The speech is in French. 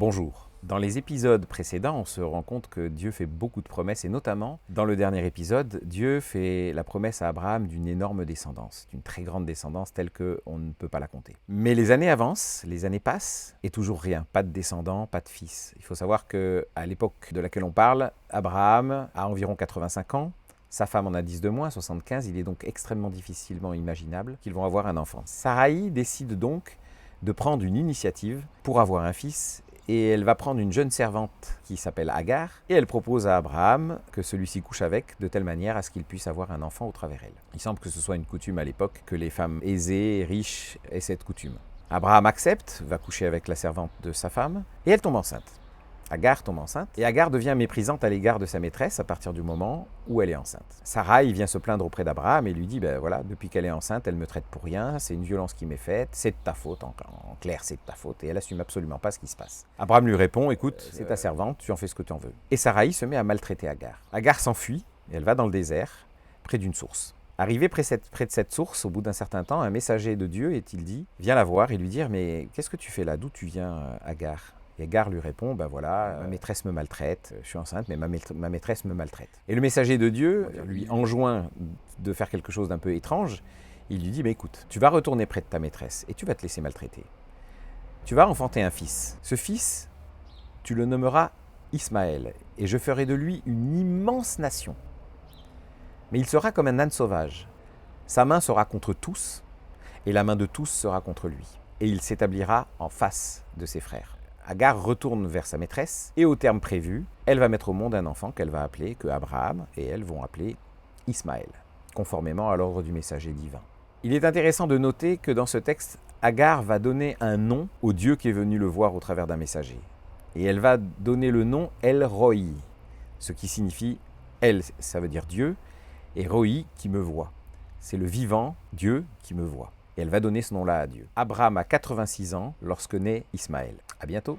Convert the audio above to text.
Bonjour. Dans les épisodes précédents, on se rend compte que Dieu fait beaucoup de promesses et notamment, dans le dernier épisode, Dieu fait la promesse à Abraham d'une énorme descendance, d'une très grande descendance telle qu'on ne peut pas la compter. Mais les années avancent, les années passent et toujours rien, pas de descendants, pas de fils. Il faut savoir qu'à l'époque de laquelle on parle, Abraham a environ 85 ans, sa femme en a 10 de moins, 75, il est donc extrêmement difficilement imaginable qu'ils vont avoir un enfant. Sarai décide donc de prendre une initiative pour avoir un fils et elle va prendre une jeune servante qui s'appelle Agar et elle propose à Abraham que celui-ci couche avec de telle manière à ce qu'il puisse avoir un enfant au travers elle. Il semble que ce soit une coutume à l'époque, que les femmes aisées et riches aient cette coutume. Abraham accepte, va coucher avec la servante de sa femme et elle tombe enceinte. Agar tombe enceinte et Agar devient méprisante à l'égard de sa maîtresse à partir du moment où elle est enceinte. Sarai vient se plaindre auprès d'Abraham et lui dit voilà, depuis qu'elle est enceinte, elle me traite pour rien, c'est une violence qui m'est faite, c'est de ta faute, en clair c'est de ta faute, et elle assume absolument pas ce qui se passe. Abraham lui répond écoute, c'est ta servante, tu en fais ce que tu en veux. Et Sarai se met à maltraiter Agar. Agar s'enfuit et elle va dans le désert, près d'une source. Arrivé près de cette source, au bout d'un certain temps, un messager de Dieu, est-il dit, vient la voir et lui dire mais qu'est-ce que tu fais là, d'où tu viens, Agar? Et Agar lui répond, voilà, ma maîtresse me maltraite, je suis enceinte, mais ma maîtresse me maltraite. Et le messager de Dieu lui enjoint de faire quelque chose d'un peu étrange. Il lui dit, écoute, tu vas retourner près de ta maîtresse et tu vas te laisser maltraiter. Tu vas enfanter un fils. Ce fils, tu le nommeras Ismaël, et je ferai de lui une immense nation. Mais il sera comme un âne sauvage. Sa main sera contre tous, et la main de tous sera contre lui. Et il s'établira en face de ses frères. Agar retourne vers sa maîtresse et au terme prévu, elle va mettre au monde un enfant qu'elle va appeler, que Abraham et elle vont appeler Ismaël, conformément à l'ordre du messager divin. Il est intéressant de noter que dans ce texte, Agar va donner un nom au Dieu qui est venu le voir au travers d'un messager. Et elle va donner le nom El Roi, ce qui signifie El, ça veut dire Dieu, et Roi qui me voit. C'est le vivant Dieu qui me voit. Et elle va donner ce nom-là à Dieu. Abraham a 86 ans lorsque naît Ismaël. À bientôt.